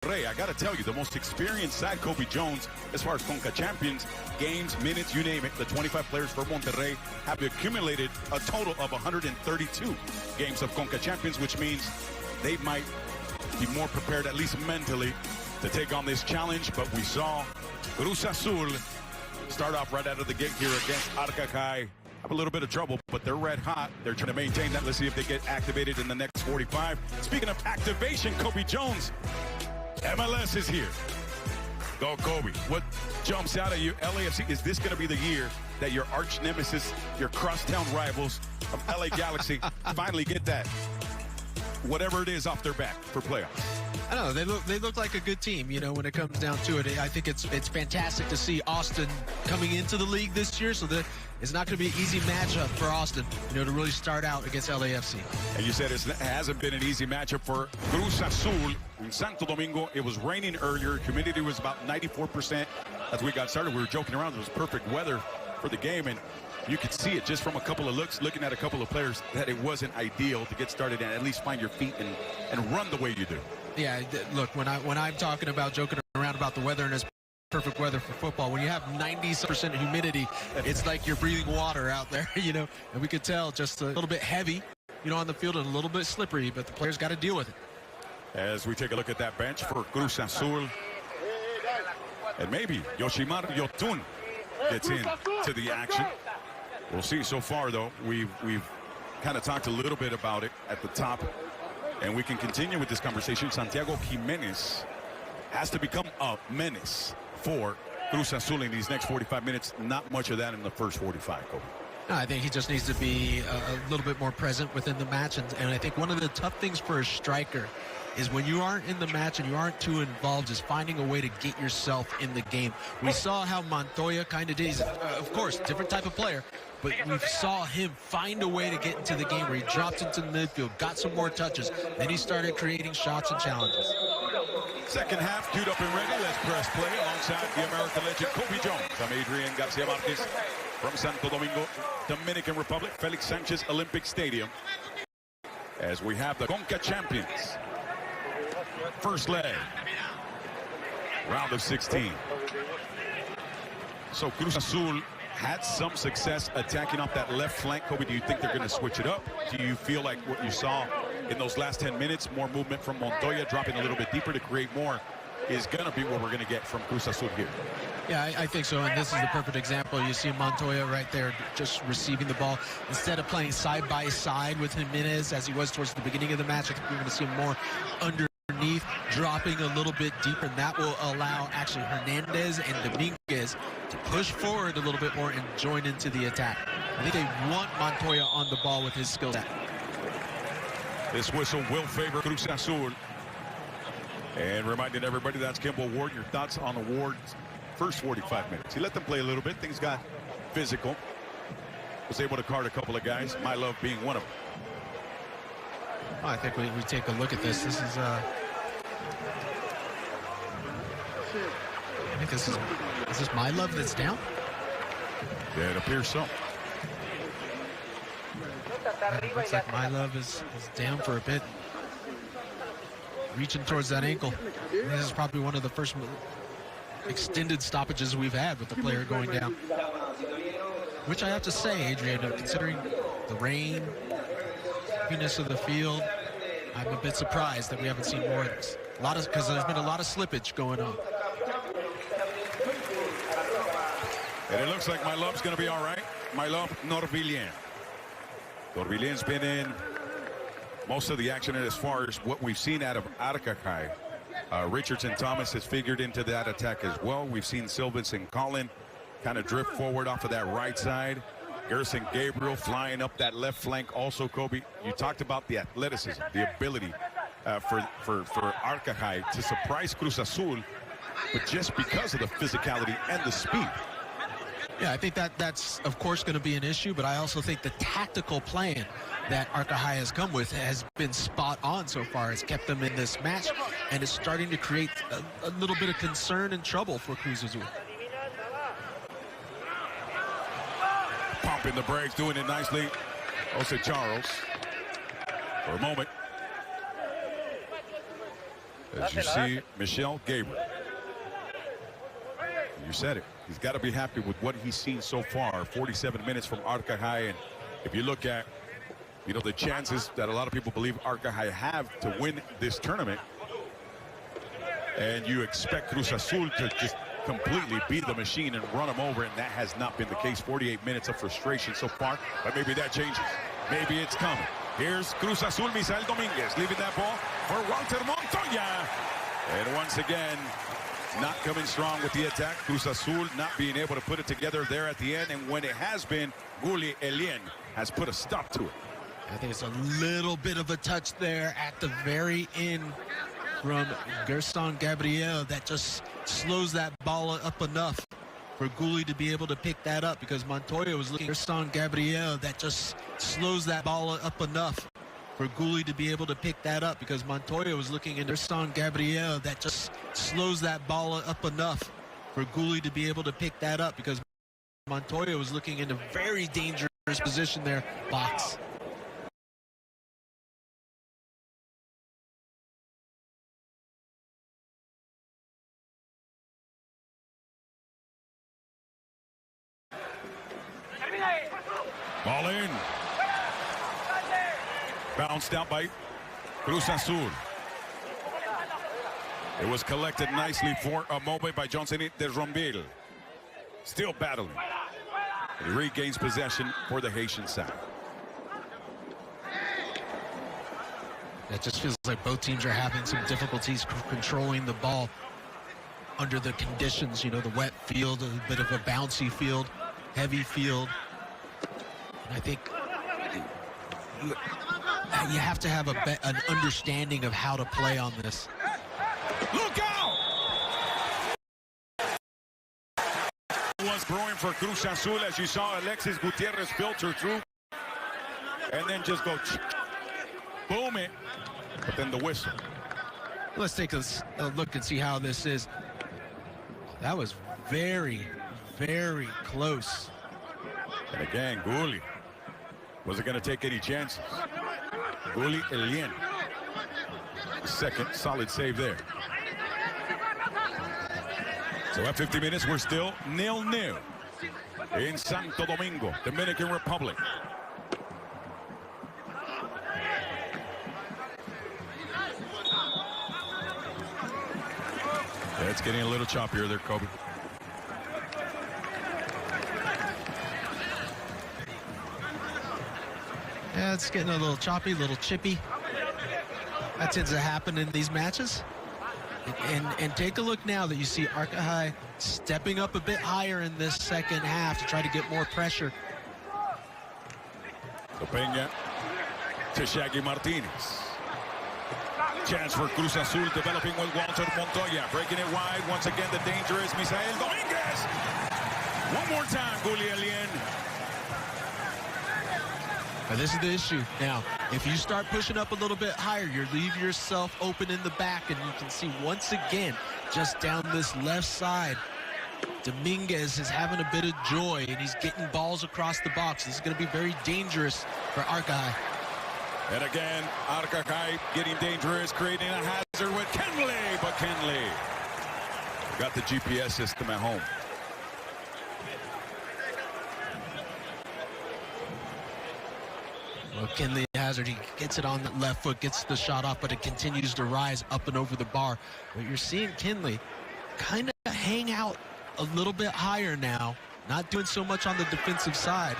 Monterrey. I got to tell you, the most experienced side, Kobe Jones, as far as Conca Champions, games, minutes, you name it, the 25 players for Monterrey have accumulated a total of 132 games of Conca Champions, which means they might be more prepared, at least mentally, to take on this challenge. But we saw Cruz Azul start off right out of the gate here against Arcacay. Have a little bit of trouble, but they're red hot. They're trying to maintain that. Let's see if they get activated in the next 45. Speaking of activation, Kobe Jones, MLS is here. Go, Kobe. What jumps out at you? LAFC, is this going to be the year that your arch nemesis, your crosstown rivals of LA Galaxy finally get that, whatever it is, off their back for playoffs? I don't know. They look like a good team, you know, when it comes down to it. I think it's fantastic to see Austin coming into the league this year, so that it's not going to be an easy matchup for Austin, you know, to really start out against LAFC. And you said it hasn't been an easy matchup for Cruz Azul in Santo Domingo. It was raining earlier. Humidity was about 94% as we got started. We were joking around. It was perfect weather for the game, and you could see it just from a couple of looks, looking at a couple of players, that it wasn't ideal to get started and at least find your feet and run the way you do. Yeah, look, when I'm talking about joking around about the weather and it's perfect weather for football, when you have 90% humidity, it's like you're breathing water out there, you know, and we could tell just a little bit heavy, you know, on the field and a little bit slippery, but the players got to deal with it. As we take a look at that bench for Cruz Azul, and maybe Yoshimar Yotun gets into the action. We'll see. So far, though, we've kind of talked a little bit about it at the top, and we can continue with this conversation. Santiago Jimenez has to become a menace for Cruz Azul in these next 45 minutes. Not much of that in the first 45, Kobe. No, I think he just needs to be a little bit more present within the match, and I think one of the tough things for a striker is when you aren't in the match and you aren't too involved, is finding a way to get yourself in the game. We saw how Montoya kind of did. Of course, different type of player, but we saw him find a way to get into the game where he dropped into the midfield, got some more touches, then he started creating shots and challenges. Second half queued up and ready. Let's press play alongside the American legend Kobe Jones. I'm Adrian Garcia Marquez from Santo Domingo, Dominican Republic, Felix Sanchez Olympic Stadium, as we have the Conca Champions first leg, round of 16. So Cruz Azul had some success attacking off that left flank. Kobe, do you think they're going to switch it up? Do you feel like what you saw in those last 10 minutes, more movement from Montoya, dropping a little bit deeper to create more, is going to be what we're going to get from Cruz Azul here? Yeah, I think so, and this is the perfect example. You see Montoya right there just receiving the ball. Instead of playing side by side with Jimenez as he was towards the beginning of the match, I think we're going to see him more underneath, dropping a little bit deeper, and that will allow actually Hernandez and Dominguez to push forward a little bit more and join into the attack. I think they want Montoya on the ball with his skill set. This whistle will favor Cruz Azul. And reminding everybody, that's Kimball Ward. Your thoughts on the Ward's first 45 minutes? He let them play a little bit. Things got physical. Was able to card a couple of guys, My Love being one of them. Well, I think we take a look at this. This is I think is this My Love that's down? Yeah, it appears so. It looks like My Love is down for a bit. Reaching towards that ankle. This is probably one of the first extended stoppages we've had with the player going down. Which I have to say, Adrian, considering the rain, heaviness of the field, I'm a bit surprised that we haven't seen more of this. Because there's been a lot of slippage going on. And it looks like My Love's going to be all right. My Love Norvillien. Norvillien's been in most of the action, and as far as what we've seen out of Arcacay, Richardson Thomas has figured into that attack as well. We've seen Silvins and Collin kind of drift forward off of that right side. Garrison Gabriel flying up that left flank. Also, Kobe, you talked about the athleticism, the ability for Arcacay to surprise Cruz Azul, but just because of the physicality and the speed. Yeah, I think that's, of course, going to be an issue, but I also think the tactical plan that Arcacay has come with has been spot on so far. It's kept them in this match, and it's starting to create a little bit of concern and trouble for Cruz Azul. Pumping the brakes, doing it nicely. Jose Charles for a moment. As you see, Michel Gabriel. You said it. He's got to be happy with what he's seen so far. 47 minutes from Arca High. And if you look at, you know, the chances that a lot of people believe Arca High have to win this tournament, and you expect Cruz Azul to just completely beat the machine and run them over, and that has not been the case. 48 minutes of frustration so far, but maybe that changes. Maybe it's coming. Here's Cruz Azul, Misael Dominguez leaving that ball for Walter Montoya. And once again, not coming strong with the attack. Cruz Azul not being able to put it together there at the end, and when it has been, Guli Elien has put a stop to it. I think it's a little bit of a touch there at the very end from Gerson Gabriel that just slows that ball up enough for Guli to be able to pick that up, because Montoya was looking. Gerson Gabriel that just slows that ball up enough for Guli to be able to pick that up, because Montoya was looking into Gerson Gabriel that just slows that ball up enough for Guli to be able to pick that up, because Montoya was looking in a very dangerous position there. Box. Ball in. Bounced out by Cruz Azul. It was collected nicely for a moment by Johnson de Rombil. Still battling. He regains possession for the Haitian side. It just feels like both teams are having some difficulties controlling the ball under the conditions. You know, the wet field, a bit of a bouncy field, heavy field. And I think you have to have an understanding of how to play on this. Look out! Was brewing for Cruz Azul, as you saw Alexis Gutierrez filter through and then just go boom it, but then the whistle. Let's take a look and see how this is. That was very, very close. And again, Guli wasn't going to take any chances. Guli Elien, second solid save there. So at 50 minutes, we're still 0-0 in Santo Domingo, Dominican Republic. Yeah, it's getting a little choppier there, Kobe. Yeah, it's getting a little choppy, a little chippy. That tends to happen in these matches. And take a look now that you see Arca High stepping up a bit higher in this second half to try to get more pressure. So Peña to Shaggy Martinez. Chance for Cruz Azul developing with Walter Montoya. Breaking it wide. Once again, the danger is Misael Dominguez. One more time, Guli Elien. But this is the issue. Now, if you start pushing up a little bit higher, you leave yourself open in the back, and you can see once again, just down this left side, Dominguez is having a bit of joy, and he's getting balls across the box. This is going to be very dangerous for Arca High. And again, Arca High getting dangerous, creating a hazard with Kenley, but Kenley got the GPS system at home. Well, Kenley Hazard, he gets it on the left foot, gets the shot off, but it continues to rise up and over the bar. But you're seeing Kenley kind of hang out a little bit higher now, not doing so much on the defensive side.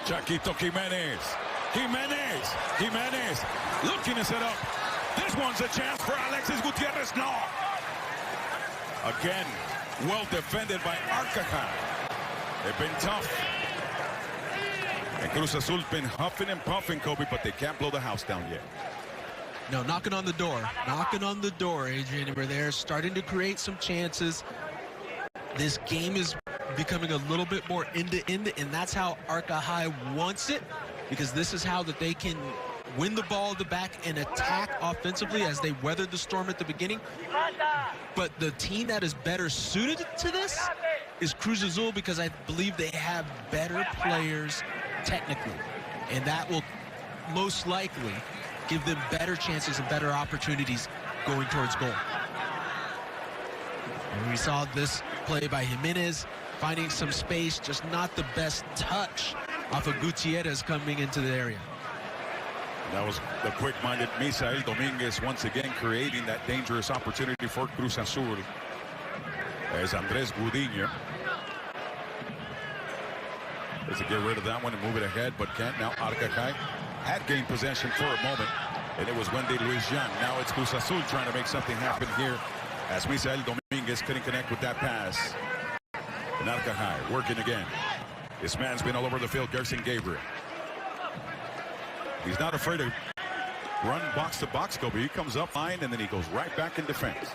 Chaquito Jimenez. Jimenez looking to set up. This one's a chance for Alexis Gutierrez. No. Again, well defended by Arca High. They've been tough. And Cruz Azul's been huffing and puffing, Kobe, but they can't blow the house down yet. No, knocking on the door, Adrian. We're there, starting to create some chances. This game is becoming a little bit more end-to-end, and that's how Arca High wants it, because this is how that they can win the ball at the back and attack offensively as they weathered the storm at the beginning. But the team that is better suited to this is Cruz Azul, because I believe they have better players technically, and that will most likely give them better chances and better opportunities going towards goal. And we saw this play by Jimenez, finding some space, just not the best touch off of Gutierrez coming into the area. That was the quick-minded Misael Dominguez once again creating that dangerous opportunity for Cruz Azul. As Andres Gudiño has to get rid of that one and move it ahead, but can't. Now Arcacay had gained possession for a moment, and it was Wendy Luis-Jan. Now it's Cruz Azul trying to make something happen here as Misael Dominguez couldn't connect with that pass. And Arcacay working again. This man's been all over the field, Gerson Gabriel. He's not afraid to run box-to-box, Kobe. He comes up fine, and then he goes right back in defense.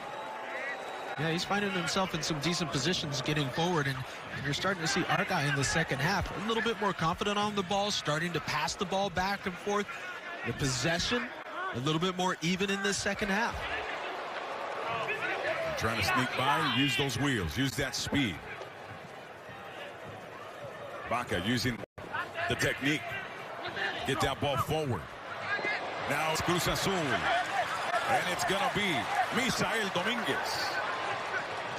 Yeah, he's finding himself in some decent positions getting forward, and you're starting to see Arca in the second half a little bit more confident on the ball, starting to pass the ball back and forth. The possession a little bit more even in this second half. Trying to sneak by, use those wheels, use that speed. Baca using the technique. Get that ball forward. Now it's Cruz Azul. And it's going to be Misael Dominguez.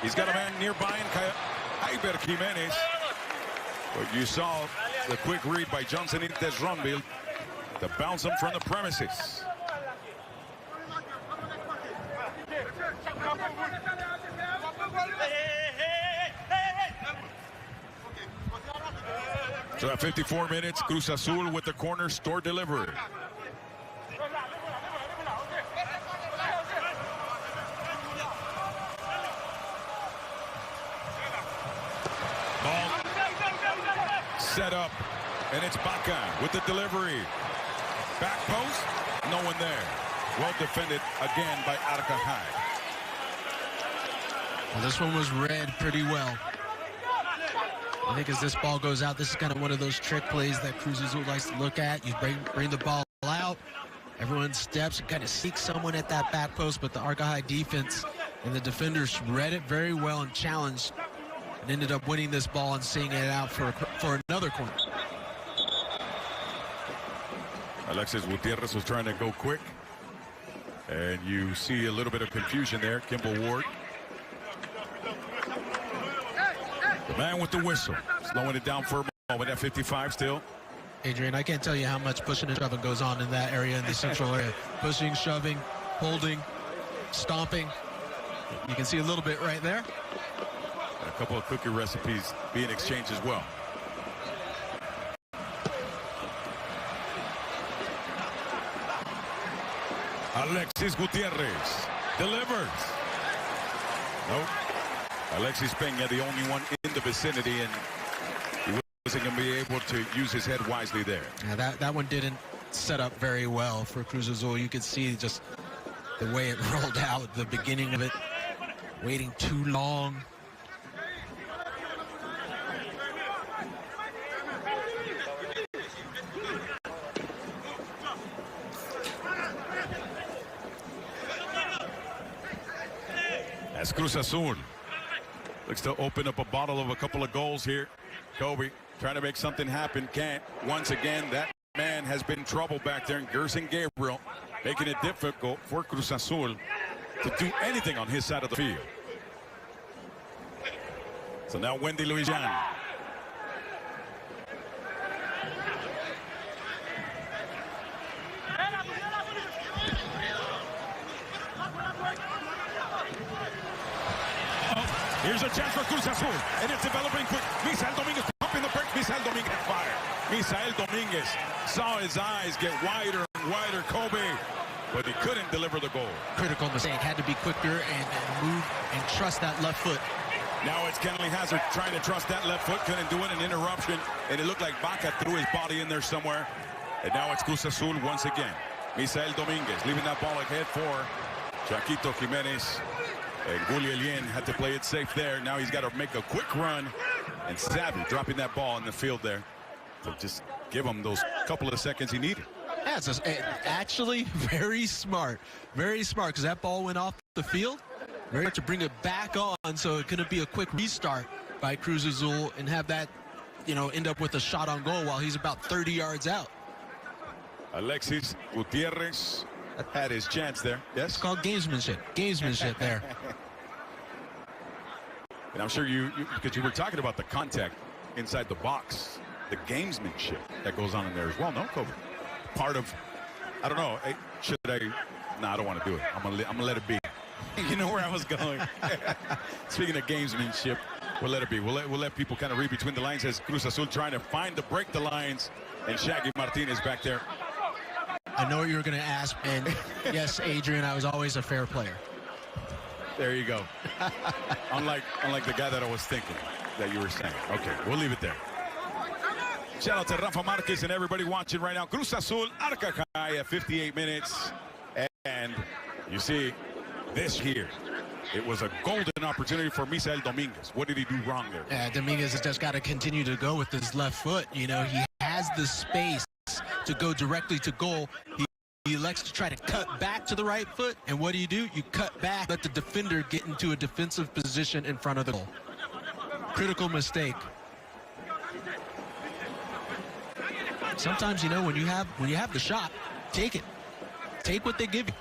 He's got a man nearby in Iber Jimenez. But you saw the quick read by Johnson Intes Ronville to bounce him from the premises. So at 54 minutes, Cruz Azul with the corner store delivery. Ball set up, and it's Baca with the delivery. Back post, no one there. Well defended again by Arcacay. Well, this one was read pretty well. I think as this ball goes out, this is kind of one of those trick plays that Cruz Azul likes to look at. You bring the ball out, everyone steps and kind of seeks someone at that back post, but the Arcacay defense and the defenders read it very well and challenged and ended up winning this ball and seeing it out for another corner. Alexis Gutierrez was trying to go quick, and you see a little bit of confusion there. Kimball Ward. The man with the whistle, slowing it down for a moment at 55 still. Adrian, I can't tell you how much pushing and shoving goes on in that area, in the central area. Pushing, shoving, holding, stomping. You can see a little bit right there. A couple of cookie recipes being exchanged as well. Alexis Gutierrez delivers. Nope. Alexis Peña, the only one in the vicinity, and he wasn't going to be able to use his head wisely there. Yeah, that one didn't set up very well for Cruz Azul. You could see just the way it rolled out, the beginning of it, waiting too long. As Cruz Azul looks to open up a bottle of a couple of goals here. Kobe trying to make something happen, can't. Once again, that man has been trouble back there in Gerson Gabriel, making it difficult for Cruz Azul to do anything on his side of the field. So now Wendy Luis-Jan. Here's a chance for Cruz Azul, and it's developing quick. Misael Dominguez pumping the brakes. Misael Dominguez fire. Misael Dominguez saw his eyes get wider and wider, Kobe, but he couldn't deliver the goal. Critical mistake. Had to be quicker and move and trust that left foot. Now it's Kenley Hazard trying to trust that left foot. Couldn't do it. An interruption, and it looked like Baca threw his body in there somewhere. And now it's Cruz Azul once again. Misael Dominguez leaving that ball ahead for Chaquito Jimenez. And Gulielien had to play it safe there. Now he's got to make a quick run. And Savvy dropping that ball in the field there. So just give him those couple of seconds he needed. Yeah, it's actually very smart. Very smart, because that ball went off the field. Very much to bring it back on, so it couldn't be a quick restart by Cruz Azul and have that, end up with a shot on goal while he's about 30 yards out. Alexis Gutierrez had his chance there. Yes? It's called gamesmanship. Gamesmanship there. And I'm sure because you were talking about the contact inside the box, the gamesmanship that goes on in there as well. No, Kobe? Part of, I don't know, should I? No, I don't want to do it. I'm gonna let it be. You know where I was going. Speaking of gamesmanship, we'll let it be. We'll let people kind of read between the lines as Cruz Azul trying to find to break the lines, and Shaggy Martinez back there. I know what you were going to ask, and yes, Adrian, I was always a fair player. There you go. unlike the guy that I was thinking that you were saying. Okay, we'll leave it there. Shout out to Rafa Marquez and everybody watching right now. Cruz Azul, Arca High at 58 minutes. And you see, this here, it was a golden opportunity for Misael Dominguez. What did he do wrong there? Dominguez has just got to continue to go with his left foot. You know, he has the space to go directly to goal. He elects to try to cut back to the right foot. And what do? You cut back, let the defender get into a defensive position in front of the goal. Critical mistake. Sometimes, you know, when you have the shot, take it. Take what they give you.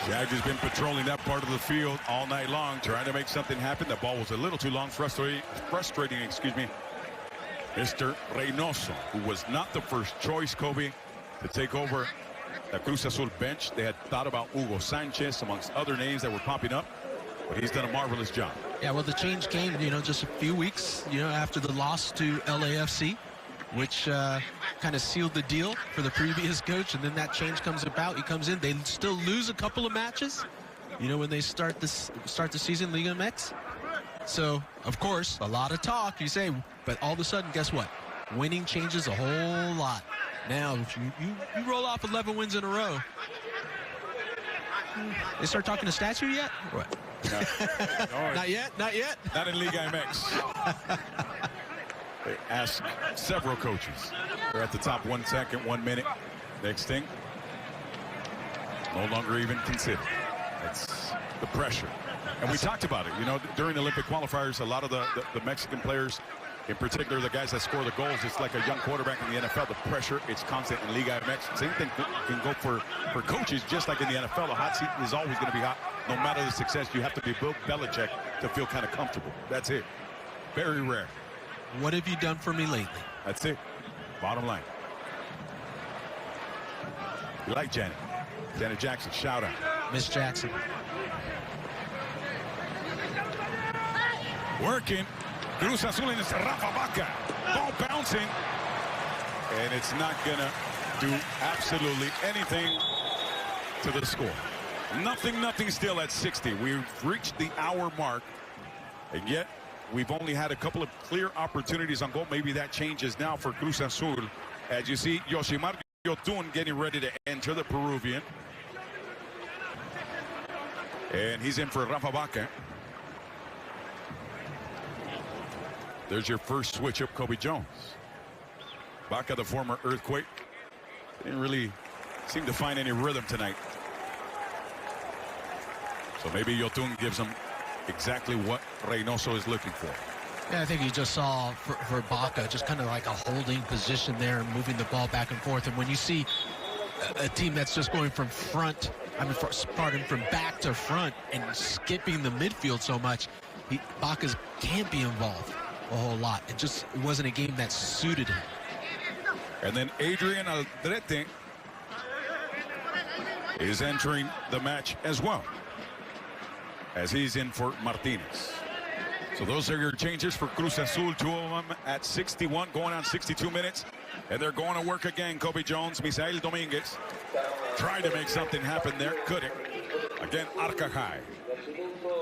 Jag has been patrolling that part of the field all night long, trying to make something happen. The ball was a little too long, frustrating, excuse me. Mr. Reynoso, who was not the first choice, Kobe, to take over the Cruz Azul bench. They had thought about Hugo Sanchez, amongst other names that were popping up, but he's done a marvelous job. Yeah, well, the change came, you know, just a few weeks, you know, after the loss to LAFC, which kind of sealed the deal for the previous coach, and then that change comes about. He comes in. They still lose a couple of matches, you know, when they start the season, Liga MX. So, of course, a lot of talk, you say, but all of a sudden, guess what? Winning changes a whole lot. Now, if you roll off 11 wins in a row, they start talking to statue yet? Or what? No, Not yet? Not yet? Not in Liga MX. They ask several coaches. They're at the top 1 second, 1 minute. Next thing, no longer even considered. That's the pressure. And we talked about it, you know, during Olympic qualifiers, a lot of the Mexican players, in particular the guys that score the goals, it's like a young quarterback in the NFL. The pressure, it's constant in Liga MX. Same thing can go for coaches, just like in the NFL. A hot seat is always going to be hot. No matter the success, you have to be Bill Belichick to feel kind of comfortable. That's it. Very rare. What have you done for me lately? That's it. Bottom line. You like Janet. Janet Jackson, shout out. Miss Jackson. Working. Cruz Azul and Rafa Vaca. Ball bouncing. And it's not going to do absolutely anything to the score. Nothing still at 60. We've reached the hour mark. And yet, we've only had a couple of clear opportunities on goal. Maybe that changes now for Cruz Azul. As you see, Yoshimar Yotun getting ready to enter, the Peruvian. And he's in for Rafa Vaca. There's your first switch up, Kobe Jones. Vaca, the former Earthquake, didn't really seem to find any rhythm tonight. So maybe Yotun gives him exactly what Reynoso is looking for. Yeah, I think you just saw for Vaca just kind of like a holding position there and moving the ball back and forth. And when you see a team that's just going from from back to front and skipping the midfield so much, Vaca can't be involved a whole lot. It wasn't a game that suited him. And then Adrian Aldrete is entering the match as well, as he's in for Martinez. So those are your changes for Cruz Azul, 2 of them at 61, going on 62 minutes. And they're going to work again. Kobe Jones, Misael Dominguez tried to make something happen there, couldn't. Again, Arca High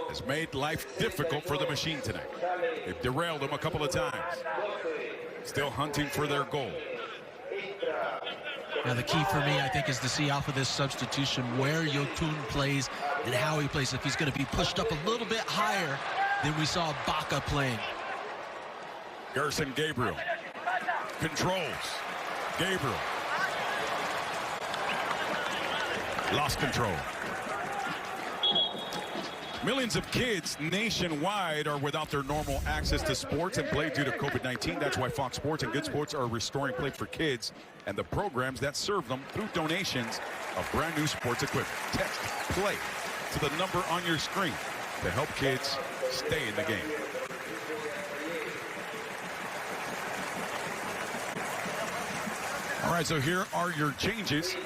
has made life difficult for the machine tonight. They've derailed them a couple of times. Still hunting for their goal. Now the key for me, I think, is to see off of this substitution where Yotun plays and how he plays. If he's going to be pushed up a little bit higher than we saw Vaca playing. Gerson Gabriel controls. Gabriel lost control. Millions of kids nationwide are without their normal access to sports and play due to COVID-19. That's why Fox Sports and Good Sports are restoring play for kids and the programs that serve them through donations of brand new sports equipment. Text PLAY to the number on your screen to help kids stay in the game. All right, so here are your changes.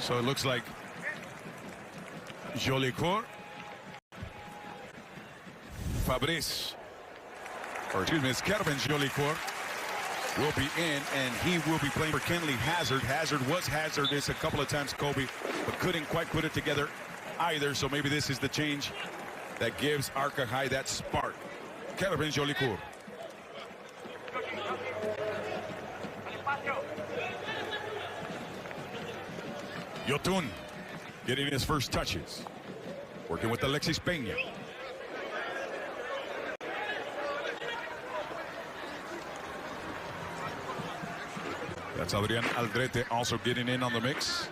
So it looks like Jolicoeur, Fabrice, or excuse me, it's Kervin Jolicoeur will be in, and he will be playing for Kenley Hazard. Hazard was hazardous a couple of times, Kobe, but couldn't quite put it together either. So maybe this is the change that gives Arca High that spark. Kervin Jolicoeur. Yotun getting his first touches. Working with Alexis Peña. That's Adrian Aldrete also getting in on the mix.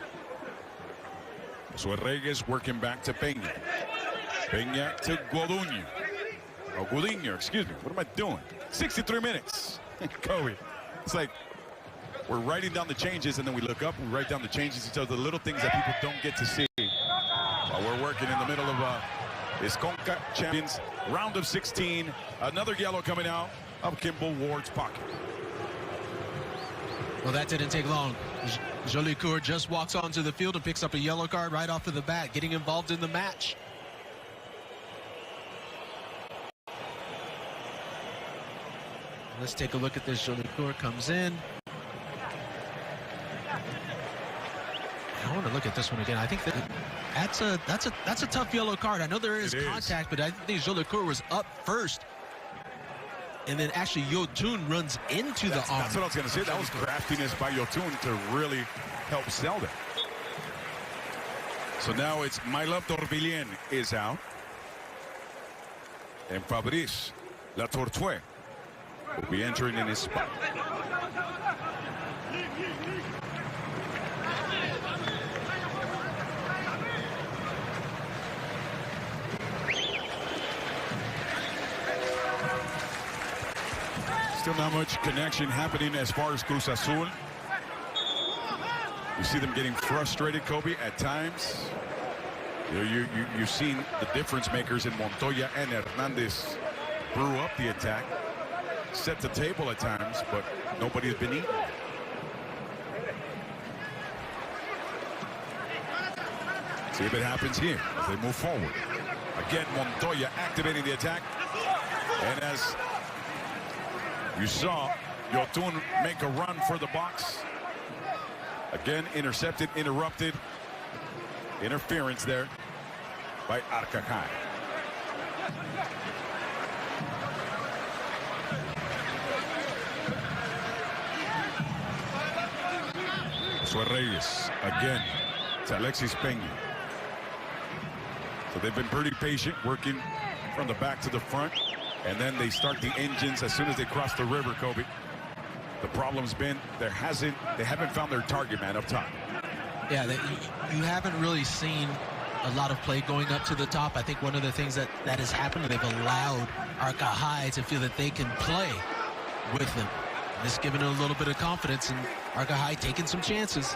Suarez working back to Peña. Peña to Gudiño. Oh, Gudiño, excuse me. What am I doing? 63 minutes. Kobe. It's like we're writing down the changes, and then we look up, we write down the changes. So the little things that people don't get to see while we're working in the middle of this Conca Champions round of 16. Another yellow coming out of Kimball Ward's pocket. Well, that didn't take long. Jolicoeur just walks onto the field and picks up a yellow card right off of the bat, getting involved in the match. Let's take a look at this. Jolicoeur comes in. I want to look at this one again. I think that's a tough yellow card. I know there is contact, but I think Jolicoeur was up first. And then actually Yotun runs into the arm. That's what I was going to say. That was craftiness by Yotun to really help sell that. So now it's Mylove Dorvilien is out. And Fabrice Latortue will be entering in his spot. Still not much connection happening as far as Cruz Azul. You see them getting frustrated, Kobe, at times. You've seen the difference makers in Montoya and Hernandez brew up the attack, set the table at times, but nobody's been eaten. See if it happens here as they move forward. Again, Montoya activating the attack. And as you saw Yotun make a run for the box. Again, intercepted, interrupted. Interference there by Arca High. Suarez again to Alexis Peña. So they've been pretty patient, working from the back to the front. And then they start the engines as soon as they cross the river, Kobe. The problem's been they haven't found their target man up top. Yeah, you haven't really seen a lot of play going up to the top. I think one of the things that has happened, they've allowed Arca High to feel that they can play with them. This giving it a little bit of confidence, and Arca High taking some chances.